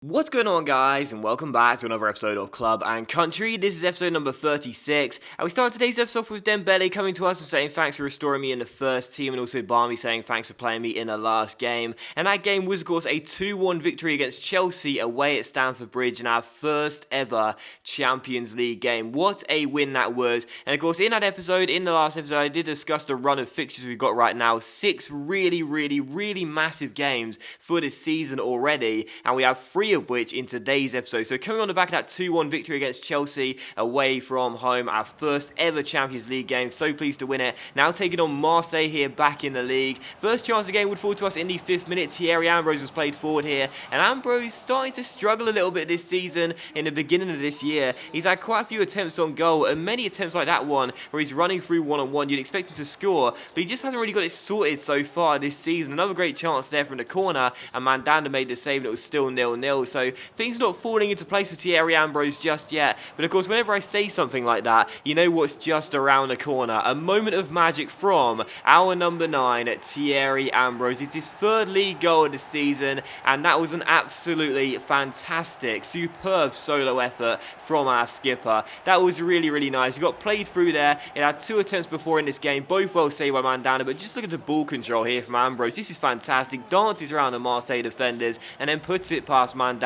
What's going on, guys, and welcome back to another episode of Club and Country. This is episode number 36, and we start today's episode with Dembele coming to us and saying thanks for restoring me in the first team, and also Barmy saying thanks for playing me in the last game. And that game was, of course, a 2-1 victory against Chelsea away at Stamford Bridge in our first ever Champions League game. What a win that was. And of course, in that episode, in the last episode, I did discuss the run of fixtures we've got right now. 6 really massive games for this season already, and we have 3 of which in today's episode. So coming on the back of that 2-1 victory against Chelsea away from home, our first ever Champions League game, so pleased to win it. Now taking on Marseille here back in the league. First chance of the game would fall to us in the 5th minute. Thierry Ambrose was played forward here, and Ambrose starting to struggle a little bit this season. In the beginning of this year, he's had quite a few attempts on goal, and many attempts like that one where he's running through one-on-one. You'd expect him to score, but he just hasn't really got it sorted so far this season. Another great chance there from the corner, and Mandanda made the save, and it was still 0-0. So things not falling into place for Thierry Ambrose just yet. But of course, whenever I say something like that, you know what's just around the corner. A moment of magic from our number 9, Thierry Ambrose. It's his 3rd league goal of the season, and that was an absolutely fantastic, superb solo effort from our skipper. That was really nice. He got played through there. It had 2 attempts before in this game, both well saved by Mandanda, but just look at the ball control here from Ambrose. This is fantastic. Dances around the Marseille defenders and then puts it past Mandanda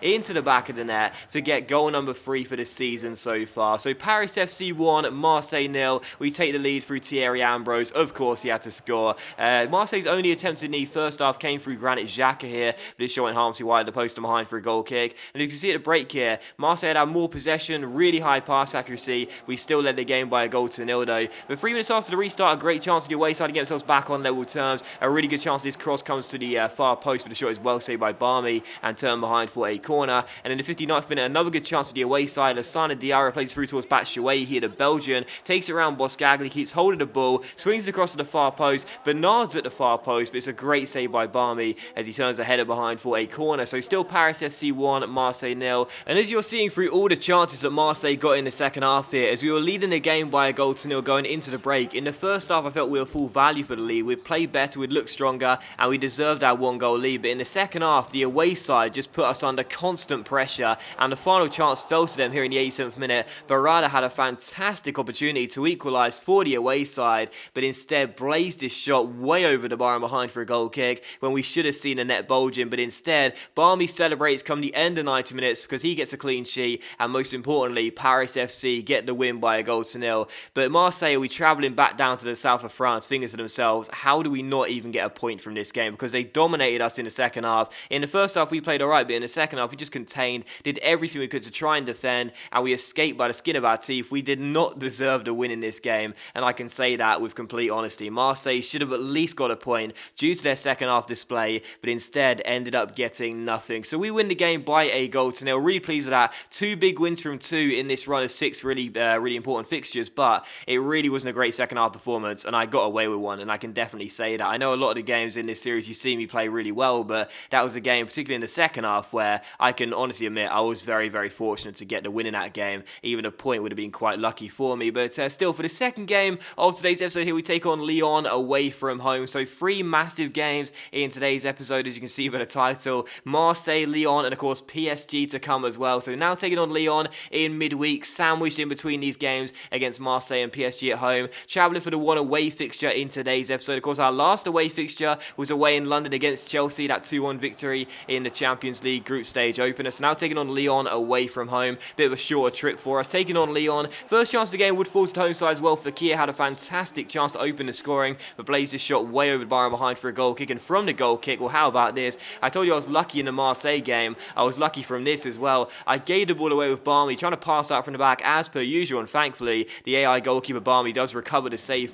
into the back of the net to get goal number 3 for the season so far. So Paris FC 1, Marseille 0. We take the lead through Thierry Ambrose. Of course, he had to score. Marseille's only attempt in the first half came through Granit Xhaka here, but it's showing harmlessly wide of the post and behind for a goal kick. And you can see at the break here, Marseille had more possession, really high pass accuracy. We still led the game by a goal to 0 though. But 3 minutes after the restart, a great chance to the away side to get themselves back on level terms. A really good chance this cross comes to the far post, but the shot is well saved by Barmy and turned behind for a corner. And in the 59th minute, another good chance to the away side. Lassana Diarra plays through towards Batshuayi here, the Belgian. Takes it around Boscagli, keeps hold of the ball, swings it across to the far post. Bernard's at the far post, but it's a great save by Barmy as he turns the header behind for a corner. So still Paris FC 1, Marseille 0. And as you're seeing through all the chances that Marseille got in the second half here, as we were leading the game by a goal to 0 going into the break, in the first half I felt we were full value for the lead. We'd played better, we'd looked stronger, and we deserved our 1-goal lead. But in the second half, the away side just put us under constant pressure, and the final chance fell to them here in the 87th minute. Barada had a fantastic opportunity to equalise for the away side, but instead blazed his shot way over the bar and behind for a goal kick when we should have seen a net bulging. But instead, Barmy celebrates come the end of 90 minutes because he gets a clean sheet, and most importantly, Paris FC get the win by a goal to 0. But Marseille will be travelling back down to the south of France, thinking to themselves, how do we not even get a point from this game? Because they dominated us in the second half. In the first half, we played alright, but in the second half, we just contained, did everything we could to try and defend, and we escaped by the skin of our teeth. We did not deserve the win in this game, and I can say that with complete honesty. Marseille should have at least got a point due to their second half display, but instead ended up getting nothing. So we win the game by a goal to 0. Really pleased with that. 2 big wins from 2 in this run of 6 really important fixtures, but it really wasn't a great second half performance, and I got away with one, and I can definitely say that. I know a lot of the games in this series you see me play really well, but that was a game, particularly in the second half, where I can honestly admit I was very fortunate to get the win in that game. Even a point would have been quite lucky for me. But still, for the second game of today's episode here, we take on Lyon away from home. So 3 massive games in today's episode, as you can see by the title. Marseille, Lyon, and of course PSG to come as well. So now taking on Lyon in midweek, sandwiched in between these games against Marseille and PSG at home. Travelling for the 1 away fixture in today's episode. Of course, our last away fixture was away in London against Chelsea, that 2-1 victory in the Champions League group stage opener. So now taking on Lyon away from home. Bit of a shorter trip for us. Taking on Lyon. First chance of the game would fall to the home side as well. Fekir had a fantastic chance to open the scoring, but blazed his shot way over the bar and behind for a goal kick. And from the goal kick, well, how about this? I told you I was lucky in the Marseille game. I was lucky from this as well. I gave the ball away with Barmy, trying to pass out from the back as per usual, and thankfully the AI goalkeeper Barmy does recover the situation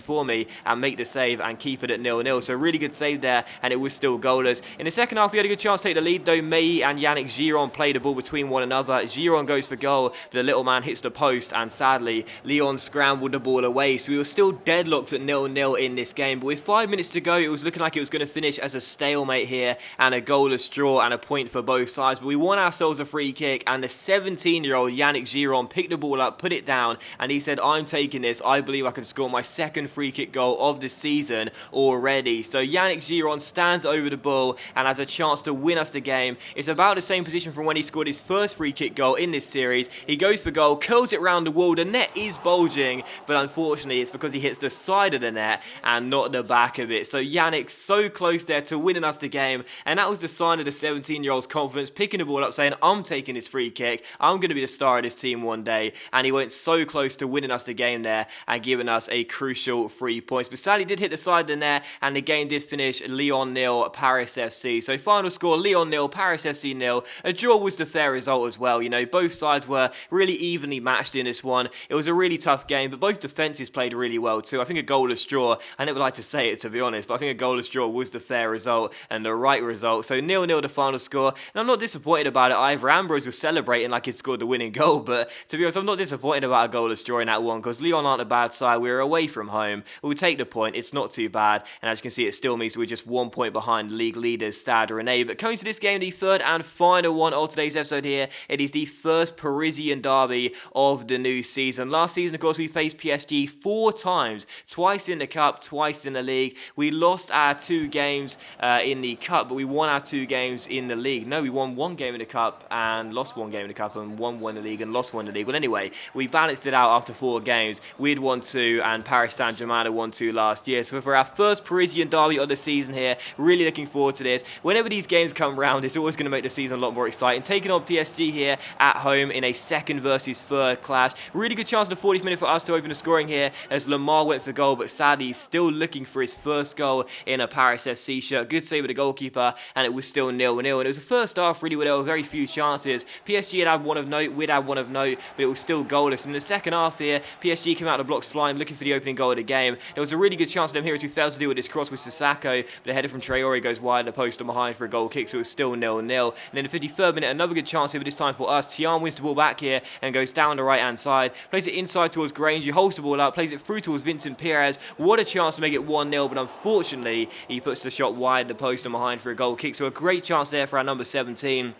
for me and make the save and keep it at 0-0. So really good save there, and it was still goalless. In the second half, we had a good chance to take the lead though. May and Yannick Giron play the ball between one another. Giron goes for goal, but the little man hits the post, and sadly Lyon scrambled the ball away. So we were still deadlocked at 0-0 in this game, but with 5 minutes to go, it was looking like it was going to finish as a stalemate here, and a goalless draw and a point for both sides. But we won ourselves a free kick, and the 17-year-old Yannick Giron picked the ball up, put it down, and he said, I'm taking this. I believe I can score my second free kick goal of the season already. So Yannick Giron stands over the ball, and has a chance to win us the game. It's about the same position from when he scored his first free kick goal in this series. He goes for goal, curls it round the wall, the net is bulging, but unfortunately it's because he hits the side of the net and not the back of it. So Yannick so close there to winning us the game, and that was the sign of the 17-year-old's confidence, picking the ball up, saying, I'm taking this free kick, I'm going to be the star of this team one day, and he went so close to winning us the game there and giving us a crucial 3 points. But sadly did hit the side of the net, and the game did finish Lyon 0, Paris FC. So final score, Lyon 0, Paris FC 0. A draw was the fair result as well. You know, both sides were really evenly matched in this one. It was a really tough game, but both defences played really well too. I think a goalless draw, I never like to say it to be honest, but I think a goalless draw was the fair result and the right result. So 0-0 the final score, and I'm not disappointed about it either. Ambrose was celebrating like he'd scored the winning goal, but to be honest, I'm not disappointed about a goalless draw in that one, because Lyon aren't a bad side. We're away from home. We'll take the point. It's not too bad, and as you can see, it still means we're just 1 point behind league leaders Stade Rennais. But coming to this game, the third and final one of today's episode here, it is the first Parisian derby of the new season. Last season, of course, we faced PSG 4 times, twice in the cup, twice in the league. We lost our 2 games in the cup, but we won our 2 games in the league. No, we won 1 game in the cup and lost 1 game in the cup, and won 1 in the league and lost 1 in the league. Well, anyway, we balanced it out after 4 games. We'd won 2 and Paris Saint-Germain had won 2 last year. So for our first Parisian derby of the season here, really looking forward to this. Whenever these games come round, it's always going to make the season a lot more exciting. Taking on PSG here at home in a second versus third clash. Really good chance in the 40th minute for us to open the scoring here as Lamar went for goal, but sadly he's still looking for his first goal in a Paris FC shirt. Good save with the goalkeeper, and it was still 0-0. And it was the first half really where there were very few chances. PSG had one of note, we'd had one of note, but it was still goalless. And in the second half here, PSG came out of the blocks flying, looking for the opening goal of the game. There was a really good chance of them here as we failed to deal with this cross with Sissoko, but the header from Traore goes wide of the post and behind for a goal kick, so it was still 0-0. And in the 53rd minute, another good chance here, but this time for us. Tian wins the ball back here and goes down the right-hand side, plays it inside towards Grange, he holds the ball up, plays it through towards Vincent Perez. What a chance to make it 1-0, but unfortunately, he puts the shot wide of the post and behind for a goal kick, so a great chance there for our number 17.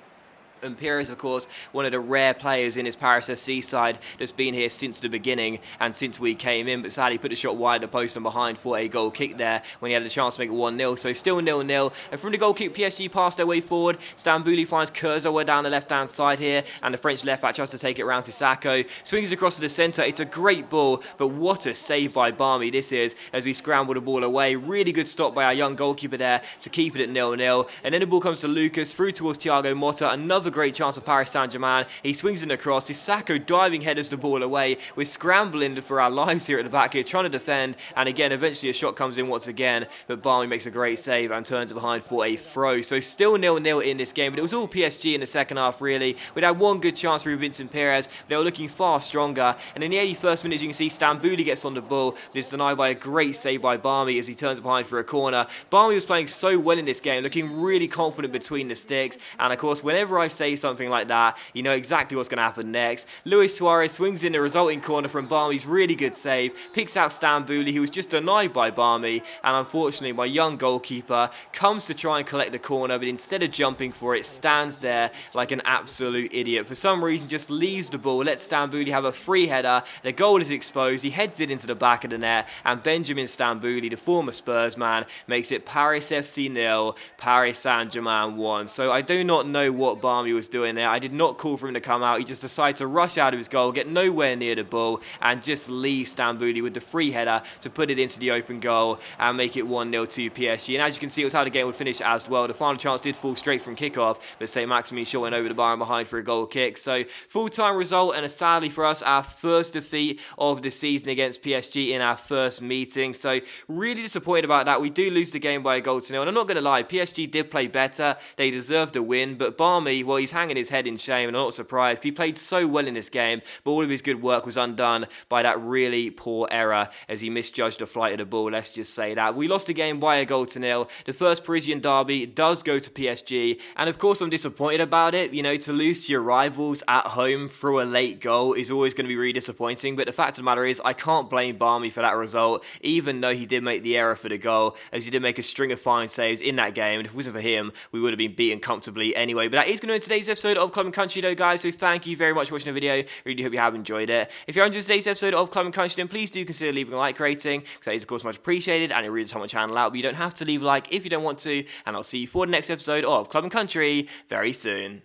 And Perez, of course, one of the rare players in his Paris FC side that's been here since the beginning and since we came in, but sadly put the shot wide of the post and behind for a goal kick there when he had the chance to make it 1-0. So still 0-0. And from the goal kick, PSG passed their way forward. Stambouli finds Kurzawa down the left-hand side here, and the French left-back tries to take it round to Sissoko. Swings it across to the centre. It's a great ball, but what a save by Barmy this is as we scramble the ball away. Really good stop by our young goalkeeper there to keep it at 0-0. And then the ball comes to Lucas, through towards Thiago Motta. Another great chance for Paris Saint-Germain. He swings it across. Sissoko diving headers the ball away. We're scrambling for our lives here at the back here, trying to defend. And again, eventually a shot comes in once again, but Barmy makes a great save and turns it behind for a throw. So still 0-0 in this game, but it was all PSG in the second half, really. We'd had one good chance through Vincent Perez. They were looking far stronger. And in the 81st minute, as you can see, Stambouli gets on the ball, but it's denied by a great save by Barmy as he turns it behind for a corner. Barmy was playing so well in this game, looking really confident between the sticks. And of course, whenever I say something like that, you know exactly what's going to happen next. Luis Suarez swings in the resulting corner from Barmy's really good save, picks out Stambouli, who was just denied by Barmy, and unfortunately my young goalkeeper comes to try and collect the corner, but instead of jumping for it, stands there like an absolute idiot. For some reason, just leaves the ball, lets Stambouli have a free header. The goal is exposed, he heads it into the back of the net, and Benjamin Stambouli, the former Spurs man, makes it Paris FC 0, Paris Saint-Germain 1. So I do not know what Barmy was doing there. I did not call for him to come out. He just decided to rush out of his goal, get nowhere near the ball, and just leave Stambouli with the free header to put it into the open goal and make it 1-0 to PSG. And as you can see, it was how the game would finish as well. The final chance did fall straight from kickoff, but Saint-Maximin shot went over the bar and behind for a goal kick. So full-time result, and sadly for us, our first defeat of the season against PSG in our first meeting. So really disappointed about that. We do lose the game by a goal to 0. And I'm not going to lie, PSG did play better. They deserved a win, but Barmy, well, he's hanging his head in shame, and I'm not surprised. He played so well in this game, but all of his good work was undone by that really poor error as he misjudged the flight of the ball. Let's just say that. We lost the game by a goal to 0. The first Parisian derby does go to PSG, and of course I'm disappointed about it. You know, to lose to your rivals at home through a late goal is always going to be really disappointing, but the fact of the matter is I can't blame Barmy for that result, even though he did make the error for the goal, as he did make a string of fine saves in that game, and if it wasn't for him, we would have been beaten comfortably anyway. But that is going to end today's episode of Club and Country though, guys, so thank you very much for watching the video. Really hope you have enjoyed it. If you're enjoying today's episode of Club and Country, then please do consider leaving a like rating, because that is of course much appreciated and it really does help my channel out, but you don't have to leave a like if you don't want to, and I'll see you for the next episode of Club and Country very soon.